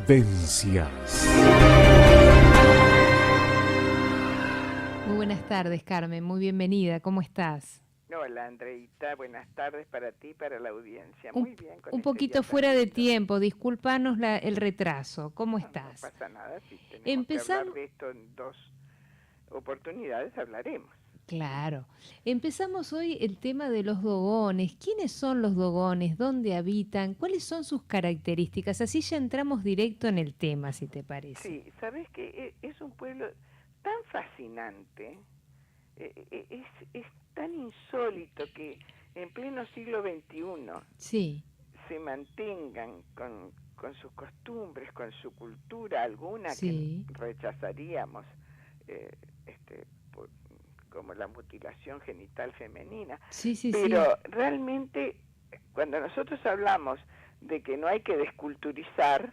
Vivencias. Muy buenas tardes, Carmen. Muy bienvenida. ¿Cómo estás? Hola, Andreita. Buenas tardes para ti y para la audiencia. Un, Muy bien, con un este día poquito tan fuera de lindo. tiempo. Discúlpanos el retraso. ¿Cómo No, no estás? pasa nada. Si tenemos que hablar Empezamos. de esto en dos oportunidades, hablaremos. Claro. Empezamos hoy el tema de los dogones. ¿Quiénes son los dogones? ¿Dónde habitan? ¿Cuáles son sus características? Así ya entramos directo en el tema, si te parece. Sí, sabes que es un pueblo tan fascinante, es tan insólito que en pleno siglo XXI Sí, se mantengan con sus costumbres, con su cultura, alguna que sí, rechazaríamos, eh, este, por- como la mutilación genital femenina. sí, sí, sí. Pero realmente, cuando nosotros hablamos de que no hay que desculturizar,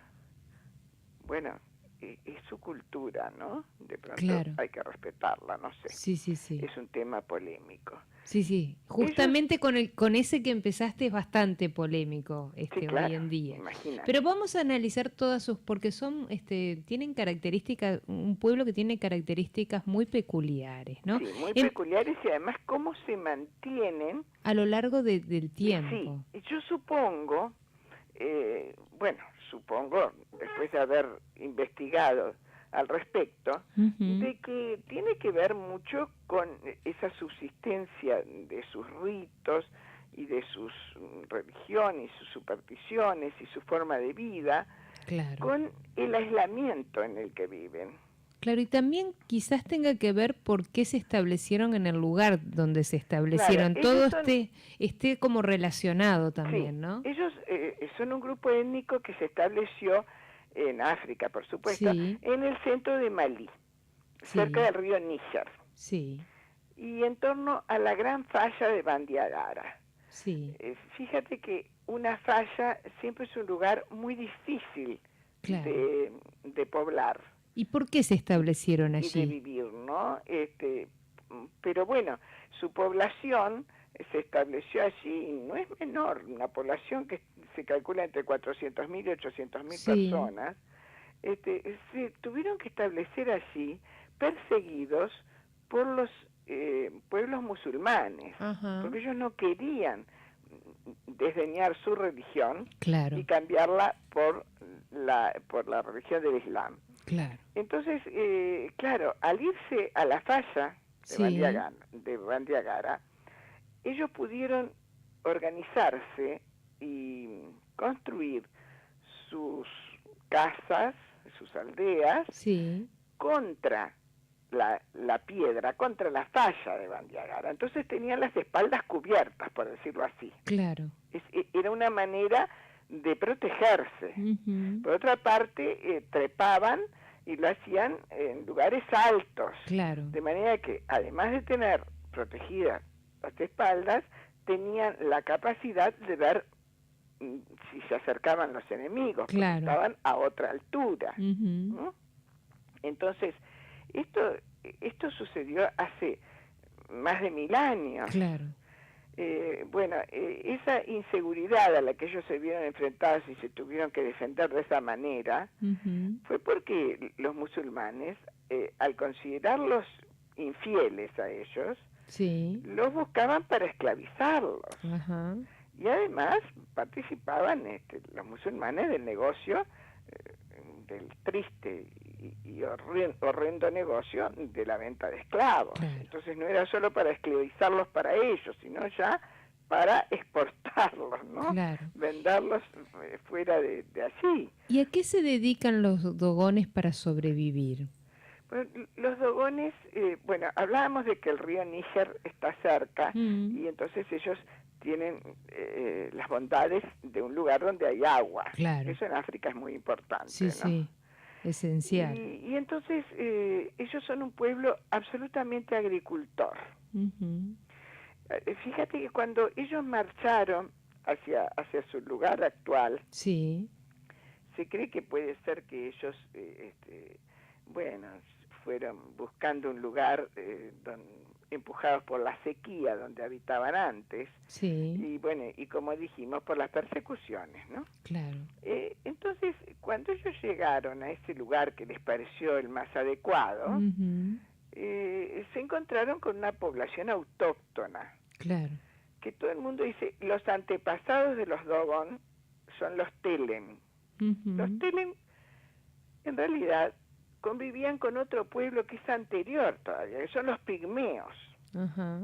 bueno, es su cultura, ¿no? De pronto Claro. hay que respetarla, no sé. Sí, sí, sí. Es un tema polémico. Sí, sí, Ellos, justamente con ese que empezaste es bastante polémico sí, hoy claro, en día. Pero imagínate. vamos a analizar todas sus, porque tienen características, un pueblo que tiene características muy peculiares, ¿no? Sí, muy En- peculiares y además cómo se mantienen. a lo largo del Sí, tiempo. yo supongo, bueno, supongo, después de haber investigado al respecto, Ujú. de que tiene que ver mucho con esa subsistencia de sus ritos y de sus religiones, sus supersticiones y su forma de vida, Claro. con el aislamiento en el que viven. Claro, y también quizás tenga que ver por qué se establecieron en el lugar donde se Claro, establecieron. ellos Todo son, esté como relacionado sí, también, ¿no? ellos son un grupo étnico que se estableció en África, por supuesto, Sí, en el centro de Malí, cerca sí, del río Níger, sí, y en torno a la gran falla de Bandiagara. sí, Fíjate que una falla siempre es un lugar muy difícil claro. de poblar ¿Y por qué se establecieron y de allí? vivir, ¿no? Pero bueno, su población se estableció allí y no es menor, una población que se calcula entre 400.000 y 800.000 Sí, personas, se tuvieron que establecer allí perseguidos por los pueblos musulmanes, ajá, porque ellos no querían desdeñar su religión y claro, cambiarla por la religión del Islam. claro. Entonces, claro, al irse a la falla Sí, de Bandiagara, ellos pudieron organizarse y construir sus casas, sus aldeas, sí, contra la piedra, contra la falla de Bandiagara. Entonces tenían las espaldas cubiertas, por decirlo así. claro. Era una manera de protegerse. Ujú, Por otra parte, trepaban y lo hacían en lugares altos, claro, de manera que además de tener protegidas las espaldas, tenían la capacidad de ver si se acercaban los enemigos, porque claro. estaban a otra altura, Ujú, ¿no? Entonces, esto, esto sucedió hace más de 1000 años. claro. Bueno, esa inseguridad a la que ellos se vieron enfrentados y se tuvieron que defender de esa manera Ujú, fue porque los musulmanes, al considerarlos infieles a ellos, sí, los buscaban para esclavizarlos. ajá, Y además participaban los musulmanes del negocio, del triste y horrendo negocio de la venta de esclavos. claro. Entonces no era solo para esclavizarlos para ellos, sino ya para exportarlos, ¿no? Claro. Venderlos fuera de allí. ¿Y a qué se dedican los dogones para sobrevivir? Bueno, los dogones, bueno, hablábamos de que el río Níger está cerca Mm, y entonces ellos tienen las bondades de un lugar donde hay agua. claro. Eso en África es muy Sí, importante, ¿no? sí, esencial. Y entonces ellos son un pueblo absolutamente agricultor. Ujú, Fíjate que cuando ellos marcharon hacia su lugar actual, sí, se cree que puede ser que ellos, bueno, fueron buscando un lugar empujados por la sequía donde habitaban antes, Sí, y bueno, y como dijimos, por las persecuciones, ¿no? claro. Entonces, cuando ellos llegaron a ese lugar que les pareció el más adecuado, Ujú, se encontraron con una población autóctona, claro. que todo el mundo dice, los antepasados de los Dogon son los Telen. Los Ujú, Telen, en realidad, convivían con otro pueblo que es anterior todavía, que son los pigmeos, ajá.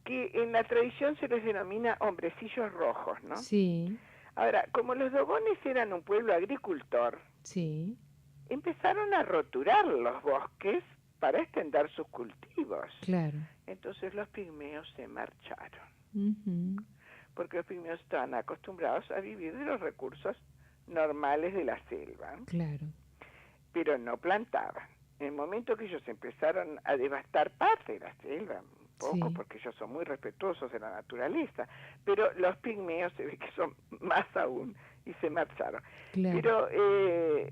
que en la tradición se les denomina hombrecillos rojos, ¿no? Sí, Ahora, como los dogones eran un pueblo agricultor, sí, empezaron a roturar los bosques para extender sus cultivos. claro. Entonces los pigmeos se marcharon, Ujú, porque los pigmeos estaban acostumbrados a vivir de los recursos normales de la selva, claro. pero no plantaban. En el momento que ellos empezaron a devastar parte de la selva, un poco, Sí, porque ellos son muy respetuosos de la naturaleza, pero los pigmeos se ve que son más aún y se marcharon. claro. Pero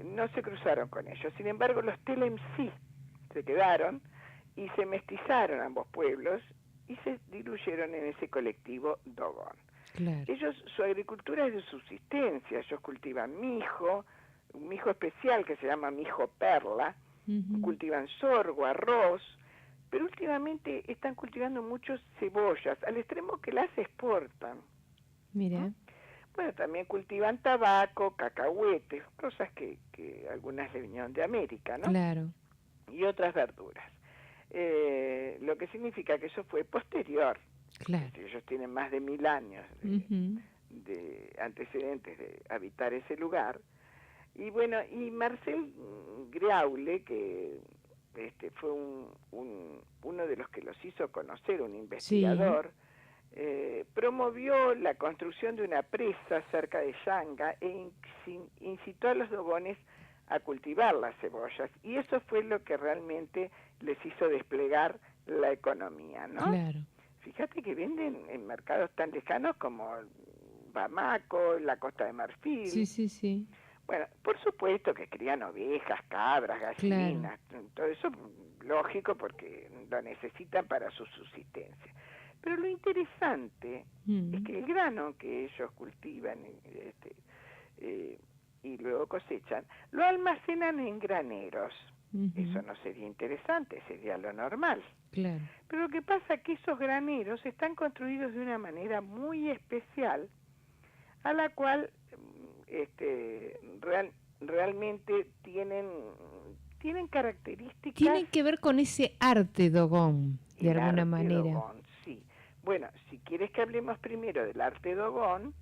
no se cruzaron con ellos. Sin embargo, los Telem sí se quedaron y se mestizaron ambos pueblos y se diluyeron en ese colectivo Dogon. Claro. Ellos, su agricultura es de subsistencia, ellos cultivan mijo, un mijo especial que se llama mijo perla, Ujú, cultivan sorgo, arroz, pero últimamente están cultivando muchos cebollas, al extremo que las exportan, ¿no? mira, Bueno, también cultivan tabaco, cacahuetes, cosas que algunas le vinieron de América, ¿no? claro, Y otras verduras. Lo que significa que eso fue posterior. Es claro. decir, ellos tienen más de 1000 años Ujú, de antecedentes de habitar ese lugar. Y bueno, y Marcel Griaule, que fue uno de los que los hizo conocer, un sí, investigador, promovió la construcción de una presa cerca de Yanga e incitó a los dogones a cultivar las cebollas. Y eso fue lo que realmente les hizo desplegar la economía, ¿no? claro. Fíjate que venden en mercados tan lejanos como Bamako, la Costa de Sí, Marfil. sí, sí, Bueno, por supuesto que crían ovejas, cabras, claro. gallinas, todo eso lógico porque lo necesitan para su subsistencia. Pero lo interesante es Mm, que el grano que ellos cultivan eh, y luego cosechan, lo almacenan en graneros. Eso ujú, no sería interesante, sería lo normal. claro. Pero lo que pasa es que esos graneros están construidos de una manera muy especial, a la cual realmente tienen características. Tiene que ver con ese arte dogón, de El alguna arte manera. Dogón, sí. Bueno, si quieres que hablemos primero del arte Dogón,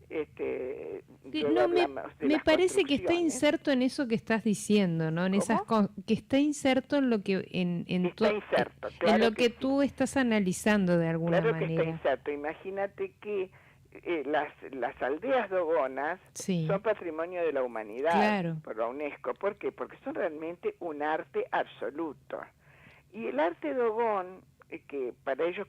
luego No, hablamos de me las parece que está construcciones. inserto en eso que estás diciendo, ¿no? En esas ¿Cómo? que está inserto en lo que Está inserto, en claro lo que que sí. tú estás analizando de alguna Claro que está manera. inserto. Imagínate que las aldeas dogonas son Sí, patrimonio de la humanidad claro, por la UNESCO. ¿Por qué? Porque son realmente un arte absoluto. Y el arte dogón, que para ellos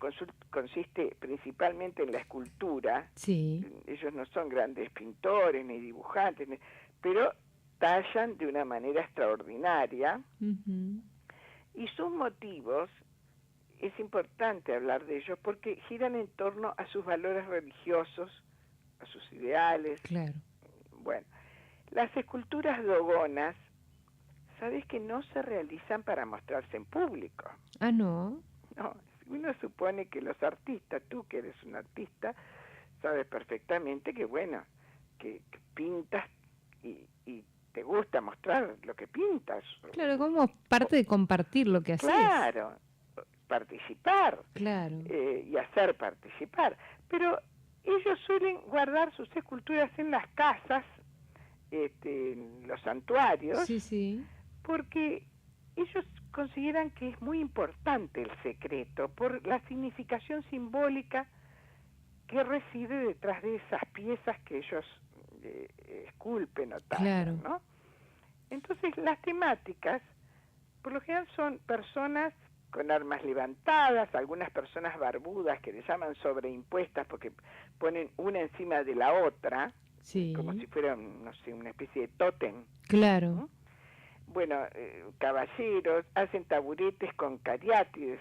consiste principalmente en la escultura, sí, ellos no son grandes pintores ni dibujantes, pero tallan de una manera extraordinaria ujú, y sus motivos es importante hablar de ellos porque giran en torno a sus valores religiosos, a sus ideales. claro. Bueno, las esculturas dogonas, sabes que no se realizan para mostrarse en público. Ah, no, No, uno supone que los artistas, tú que eres un artista, sabes perfectamente que bueno, que pintas y te gusta mostrar lo que pintas. claro, como parte de compartir lo que haces. Claro, participar Claro, y hacer participar. Pero ellos suelen guardar sus esculturas en las casas, en los santuarios, sí, sí, porque ellos consideran que es muy importante el secreto por la significación simbólica que reside detrás de esas piezas que ellos esculpen o tallan, claro. ¿no? Entonces las temáticas, por lo general, son personas con armas levantadas, algunas personas barbudas que le llaman sobreimpuestas porque ponen una encima de la otra, como Sí, si fuera, no sé, una especie de tótem, claro. ¿no? bueno, caballeros, hacen taburetes con cariátides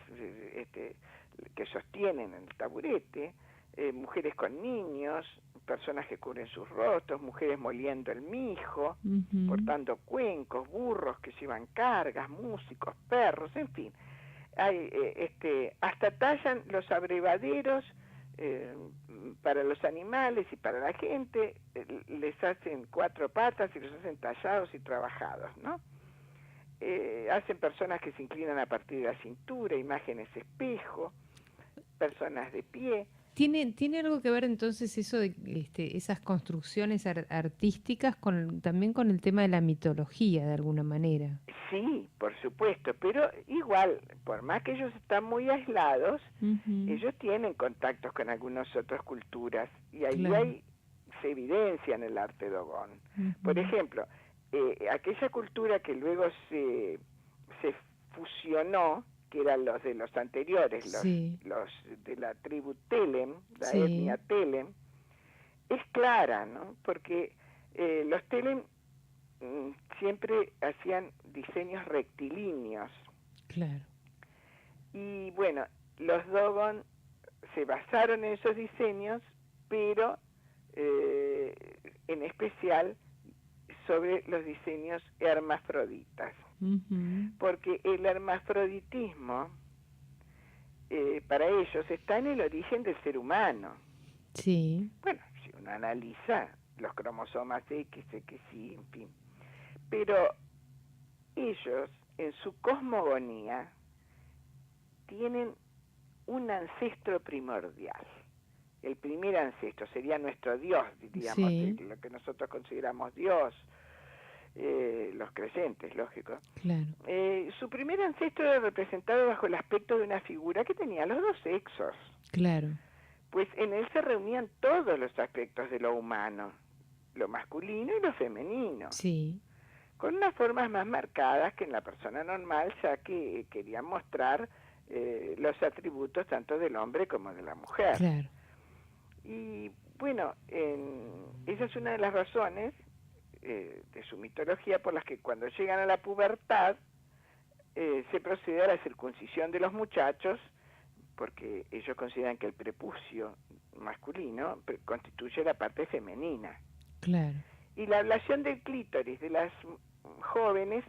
que sostienen el taburete, mujeres con niños, personas que cubren sus rostros, mujeres moliendo el mijo, portando cuencos, burros que llevan cargas, músicos, perros, en fin. Hay, hasta tallan los abrevaderos para los animales y para la gente, les hacen 4 patas y los hacen tallados y trabajados, ¿no? Hacen personas que se inclinan a partir de la cintura, imágenes espejo, personas de pie. ¿Tiene algo que ver entonces eso de esas construcciones artísticas también con el tema de la mitología de alguna manera? Sí, por supuesto, pero igual, por más que ellos están muy aislados, ellos tienen contactos con algunas otras culturas y ahí se evidencia en el arte dogón. Por ejemplo, aquella cultura que luego se fusionó, que eran los de los anteriores, los de la tribu Telem, la etnia Telem, es clara, ¿no? Porque los Telem siempre hacían diseños rectilíneos. Claro. Y bueno, los Dogon se basaron en esos diseños, pero en especial sobre los diseños hermafroditas. Porque el hermafroditismo para ellos está en el origen del ser humano. Sí. Bueno, si uno analiza los cromosomas X, XY, en fin. Pero ellos, en su cosmogonía, tienen un ancestro primordial. El primer ancestro sería nuestro Dios, diríamos, lo que nosotros consideramos Dios, los creyentes, lógico. Claro. Su primer ancestro era representado bajo el aspecto de una figura que tenía los 2 sexos. Claro. Pues en él se reunían todos los aspectos de lo humano, lo masculino y lo femenino. Sí. Con unas formas más marcadas que en la persona normal, ya que querían mostrar los atributos tanto del hombre como de la mujer. Claro. Y bueno, esa es una de las razones de su mitología por las que cuando llegan a la pubertad se procede a la circuncisión de los muchachos, porque ellos consideran que el prepucio masculino constituye la parte femenina. Claro. Y la ablación del clítoris de las jóvenes,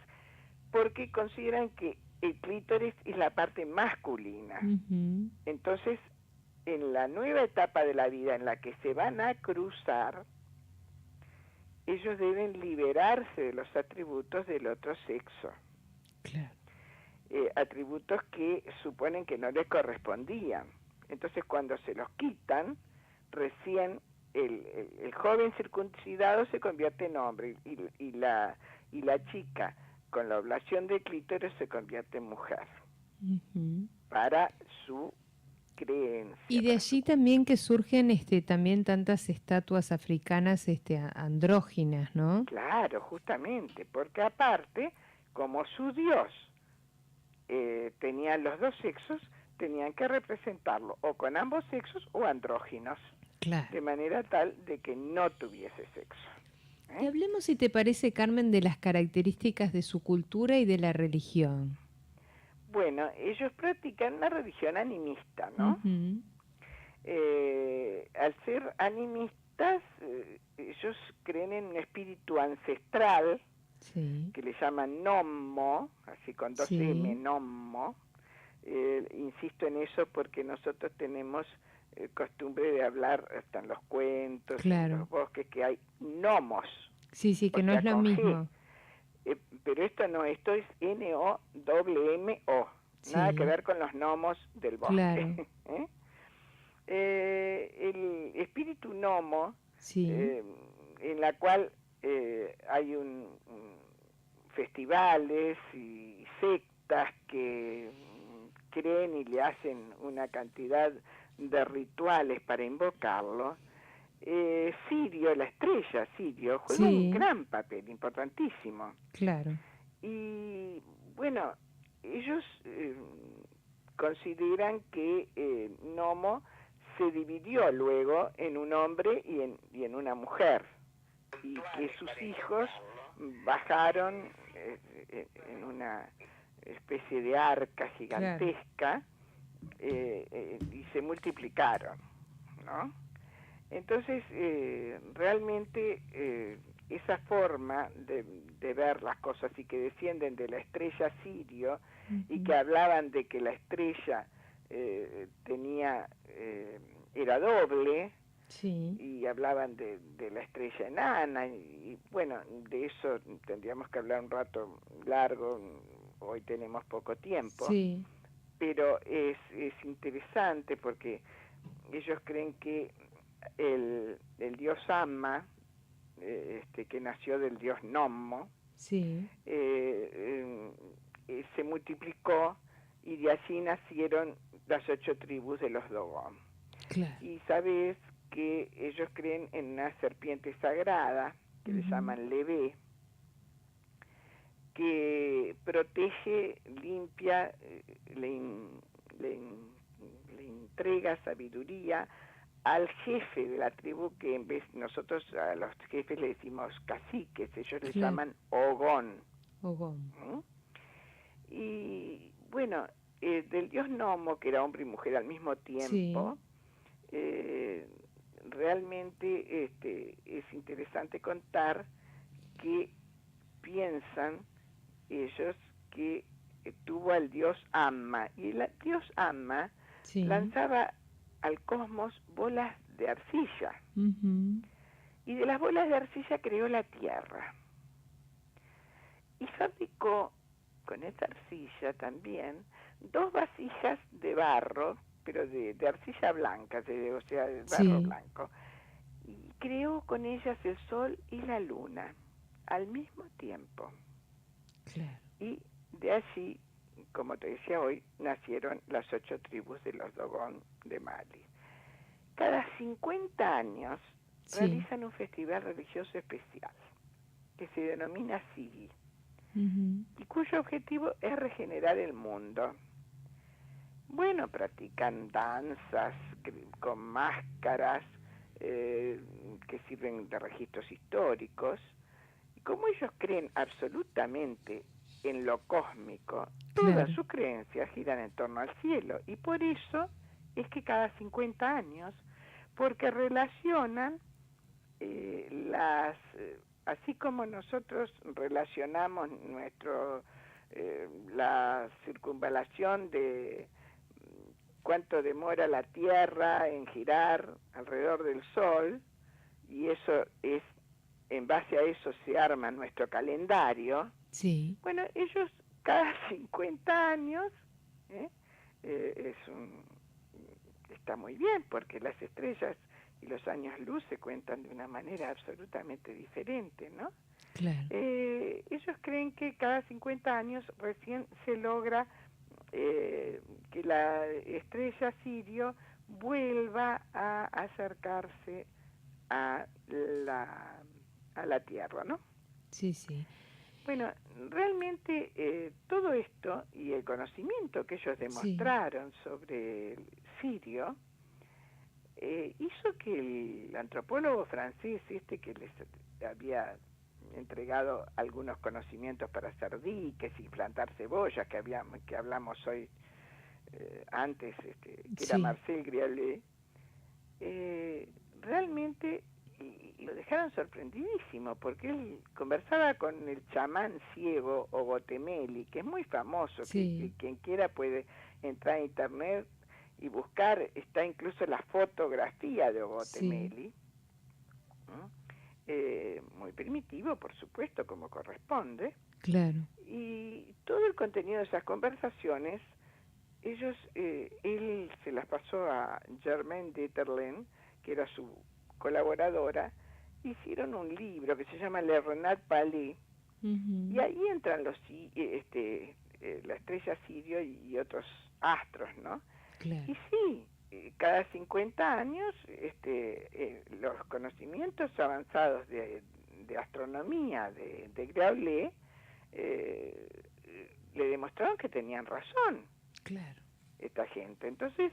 porque consideran que el clítoris es la parte masculina. Entonces, en la nueva etapa de la vida en la que se van a cruzar, ellos deben liberarse de los atributos del otro sexo. Claro. Atributos que suponen que no les correspondían. Entonces, cuando se los quitan, recién el joven circuncidado se convierte en hombre y la chica con la ablación del clítoris se convierte en mujer para su creencia. Y de allí también que surgen también tantas estatuas africanas andróginas, ¿no? Claro, justamente, porque aparte, como su dios tenía los 2 sexos, tenían que representarlo o con ambos sexos o andróginos. Claro. De manera tal de que no tuviese sexo. Y hablemos, si te parece, Carmen, de las características de su cultura y de la religión. Bueno, ellos practican una religión animista, ¿no? Al ser animistas, ellos creen en un espíritu ancestral que le llaman Nommo, así con 2 M, Nommo. Insisto en eso porque nosotros tenemos costumbre de hablar hasta en los cuentos, en los bosques, que hay gnomos. Sí, que no es lo mismo. Pero esto no, esto es N-O-M-M-O. Nada que ver con los gnomos del bosque. Claro. El espíritu gnomo, en la cual hay festivales y sectas que creen y le hacen una cantidad de rituales para invocarlo. Sirio, la estrella Sirio, juega un gran papel, importantísimo. Claro. Y bueno, ellos consideran que Nomo se dividió luego en un hombre y en una mujer, y que sus hijos bajaron en una especie de arca gigantesca, y se multiplicaron, ¿no? Entonces, realmente esa forma de ver las cosas y que descienden de la estrella Sirio y que hablaban de que la estrella era doble, y hablaban de la estrella enana, y bueno, de eso tendríamos que hablar un rato largo, hoy tenemos poco tiempo, pero es interesante porque ellos creen que el dios Amma, que nació del dios Nommo, se multiplicó, y de allí nacieron las 8 tribus de los Dogón. Claro. Y sabes que ellos creen en una serpiente sagrada, que le llaman Levé, que protege, limpia, le entrega sabiduría al jefe de la tribu, que en vez nosotros a los jefes le decimos caciques, ellos le llaman Ogón. Y bueno, del dios Nomo, que era hombre y mujer al mismo tiempo, realmente es interesante contar que piensan ellos que tuvo al dios Amma, y el dios Amma lanzaba al cosmos bolas de arcilla, y de las bolas de arcilla creó la Tierra, y fabricó con esa arcilla también 2 vasijas de barro, pero de arcilla blanca, o sea, de barro blanco, y creó con ellas el sol y la luna al mismo tiempo. Claro. Y de allí, como te decía hoy, nacieron las 8 tribus de los Dogón de Mali. Cada 50 años realizan un festival religioso especial que se denomina Sigi, y cuyo objetivo es regenerar el mundo. Bueno, practican danzas con máscaras que sirven de registros históricos. Y como ellos creen absolutamente en lo cósmico, todas sus creencias giran en torno al cielo, y por eso es que cada 50 años, porque relacionan así como nosotros relacionamos la circunvalación de cuánto demora la Tierra en girar alrededor del Sol, y eso es, en base a eso se arma nuestro calendario. Bueno, ellos cada 50 años está muy bien, porque las estrellas y los años luz se cuentan de una manera absolutamente diferente, ¿no? Claro. Ellos creen que cada 50 años recién se logra que la estrella Sirio vuelva a acercarse a la Tierra, ¿no? Bueno, realmente todo esto y el conocimiento que ellos demostraron sobre el Sirio hizo que el antropólogo francés que les había entregado algunos conocimientos para hacer diques y plantar cebollas, que hablamos hoy antes, que era Marcel Griaule, realmente lo dejaron sorprendidísimo, porque él conversaba con el chamán ciego Ogotemeli, que es muy famoso, que quien quiera puede entrar a internet y buscar, está incluso la fotografía de Ogotemeli, muy primitivo, por supuesto, como corresponde. Claro. Y todo el contenido de esas conversaciones, él se las pasó a Germaine Dieterlen, que era su colaboradora. Hicieron un libro que se llama Le Renard Palais, y ahí entran la estrella Sirio y otros astros, ¿no? Claro. Y sí, cada 50 años los conocimientos avanzados de astronomía de Graulé le demostraron que tenían razón. Claro. Esta gente. Entonces,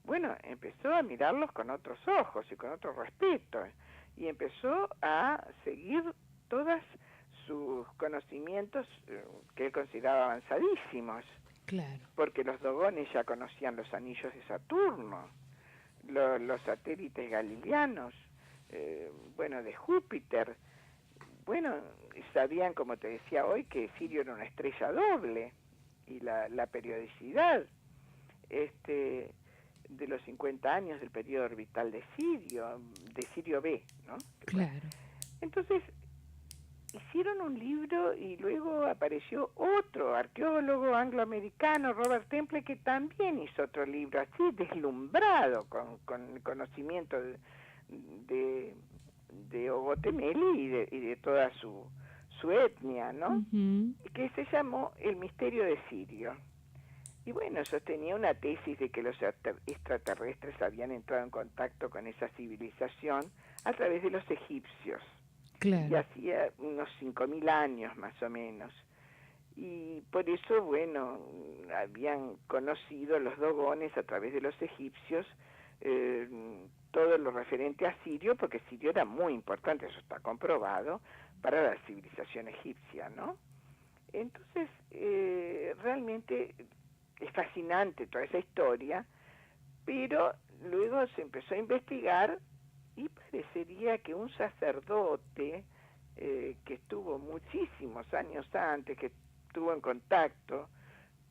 bueno, empezó a mirarlos con otros ojos y con otro respeto, y empezó a seguir todas sus conocimientos que él consideraba avanzadísimos, Claro. porque los dogones ya conocían los anillos de Saturno, los satélites galileanos, bueno, de Júpiter. Bueno, sabían, como te decía hoy, que Sirio era una estrella doble, y la periodicidad de los 50 años del periodo orbital de Sirio B, ¿no? Claro. Entonces, hicieron un libro y luego apareció otro arqueólogo angloamericano, Robert Temple, que también hizo otro libro, así deslumbrado con el conocimiento de Ogotte Meli y de toda su etnia, ¿no? Uh-huh. Que se llamó El misterio de Sirio. Y bueno, sostenía una tesis de que los extraterrestres habían entrado en contacto con esa civilización a través de los egipcios. Claro. Y hacía unos 5.000 años más o menos. Y por eso, bueno, habían conocido los dogones a través de los egipcios todo lo referente a Sirio, porque Sirio era muy importante, eso está comprobado, para la civilización egipcia, ¿no? Entonces, realmente es fascinante toda esa historia, pero luego se empezó a investigar y parecería que un sacerdote que estuvo muchísimos años antes, que estuvo en contacto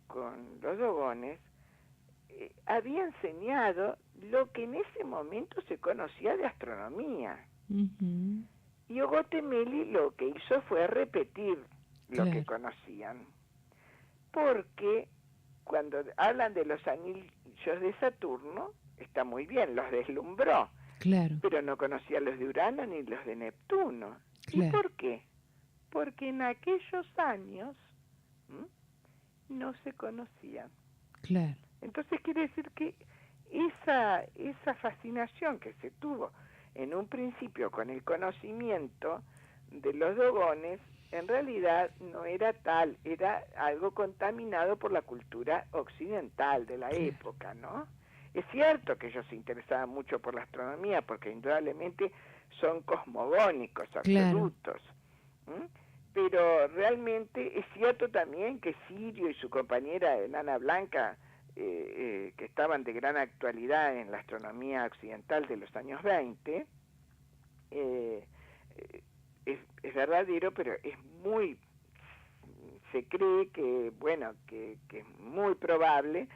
con los dogones, había enseñado lo que en ese momento se conocía de astronomía. Uh-huh. Y Ogotte Meli lo que hizo fue repetir lo que conocían. Porque cuando hablan de los anillos de Saturno, está muy bien, los deslumbró. Claro. Pero no conocía los de Urano ni los de Neptuno. Claro. ¿Y por qué? Porque en aquellos años no se conocían. Claro. Entonces quiere decir que esa fascinación que se tuvo en un principio con el conocimiento de los dogones, en realidad no era tal, era algo contaminado por la cultura occidental de la época, ¿no? Es cierto que ellos se interesaban mucho por la astronomía, porque indudablemente son cosmogónicos absolutos. Claro. Pero realmente es cierto también que Sirio y su compañera Enana Blanca, que estaban de gran actualidad en la astronomía occidental de los años 20, es verdadero, pero es muy, se cree que, bueno, que es muy probable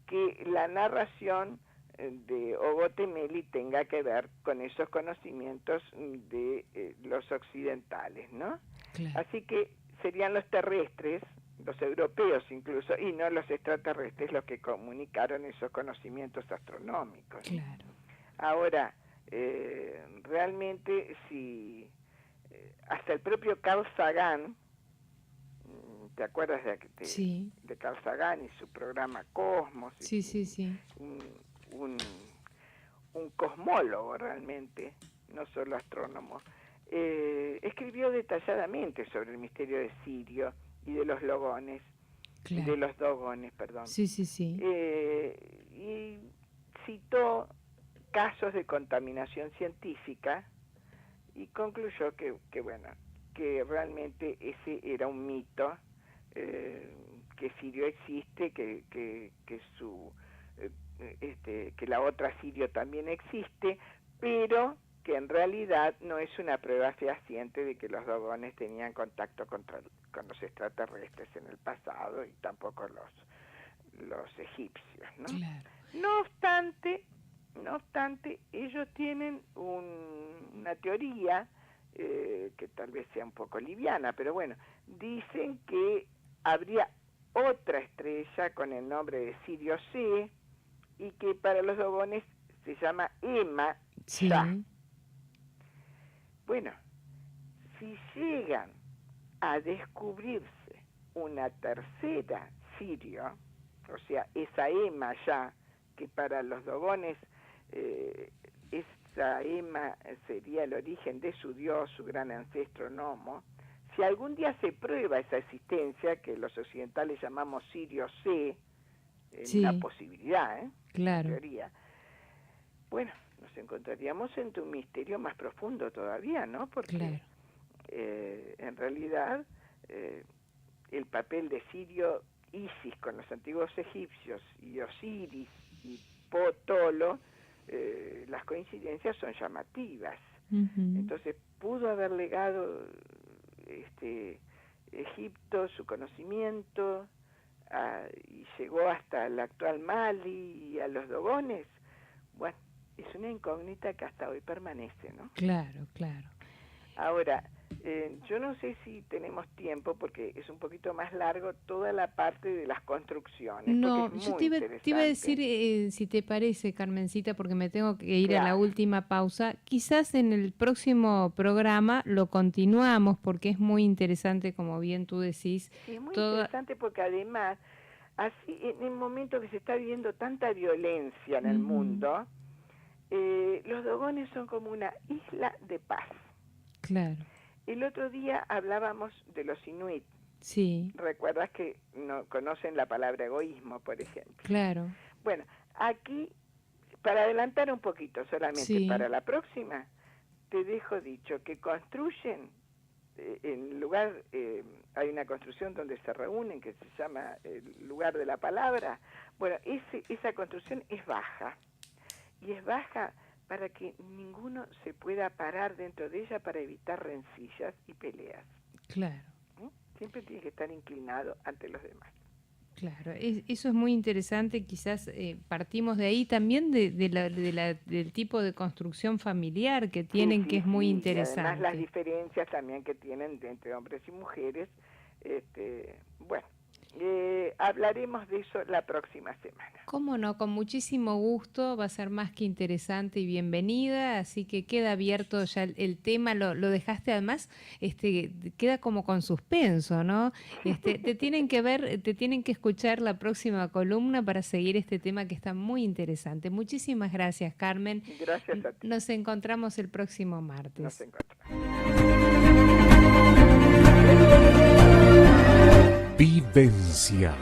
que la narración de Ogotte Meli tenga que ver con esos conocimientos de los occidentales, ¿no? Claro. Así que serían los terrestres, los europeos incluso, y no los extraterrestres los que comunicaron esos conocimientos astronómicos. Claro. Ahora, realmente si hasta el propio Carl Sagan, ¿te acuerdas sí. de Carl Sagan y su programa Cosmos? Sí, sí, sí. Un cosmólogo realmente, no solo astrónomo. Escribió detalladamente sobre el misterio de Sirio y de los logones, claro. de los dogones, perdón. Sí, sí, sí. Y citó casos de contaminación científica y concluyó que bueno, que realmente ese era un mito, que Sirio existe, que la otra Sirio también existe, pero que en realidad no es una prueba fehaciente de que los dogones tenían contacto con los extraterrestres en el pasado y tampoco los egipcios, ¿no? Claro. No obstante, ellos tienen una teoría que tal vez sea un poco liviana, pero bueno, dicen que habría otra estrella con el nombre de Sirio C y que para los dogones se llama Ema sí. Ya. Bueno, si llegan a descubrirse una tercera Sirio, o sea, esa Ema Ya, que para los dogones esa Ema sería el origen de su dios, su gran ancestro Nomo, si algún día se prueba esa existencia, que los occidentales llamamos Sirio C, sí. una posibilidad, claro. en teoría, bueno, nos encontraríamos ante un misterio más profundo todavía, ¿no? Porque claro. en realidad el papel de Sirio, Isis con los antiguos egipcios y Osiris y Potolo, las coincidencias son llamativas. Entonces pudo haber legado Egipto su conocimiento y llegó hasta el actual Mali y a los dogones. Bueno, es una incógnita que hasta hoy permanece, ¿no? Claro, claro. Ahora, yo no sé si tenemos tiempo, porque es un poquito más largo toda la parte de las construcciones. No, porque es yo muy te iba a decir, si te parece, Carmencita, porque me tengo que ir a la última pausa, quizás en el próximo programa lo continuamos, porque es muy interesante, como bien tú decís. Sí, es muy interesante porque además, así en el momento que se está viviendo tanta violencia en el mundo, los dogones son como una isla de paz. Claro. El otro día hablábamos de los inuit. Sí. ¿Recuerdas que no conocen la palabra egoísmo, por ejemplo? Claro. Bueno, aquí, para adelantar un poquito solamente, para la próxima, te dejo dicho que construyen, en lugar, hay una construcción donde se reúnen que se llama el lugar de la palabra. Bueno, esa construcción es baja, y es baja para que ninguno se pueda parar dentro de ella para evitar rencillas y peleas. Claro. Siempre tiene que estar inclinado ante los demás. Claro, eso es muy interesante. Quizás partimos de ahí también del tipo de construcción familiar que tienen, que es muy interesante. Y además las diferencias también que tienen entre hombres y mujeres. Bueno, hablaremos de eso la próxima semana. Cómo no, con muchísimo gusto, va a ser más que interesante y bienvenida, así que queda abierto ya el tema, lo dejaste además, queda como con suspenso, ¿no? Te tienen que escuchar la próxima columna para seguir este tema que está muy interesante. Muchísimas gracias, Carmen. Gracias a ti. Nos encontramos el próximo martes. Nos encontramos. Vivencias.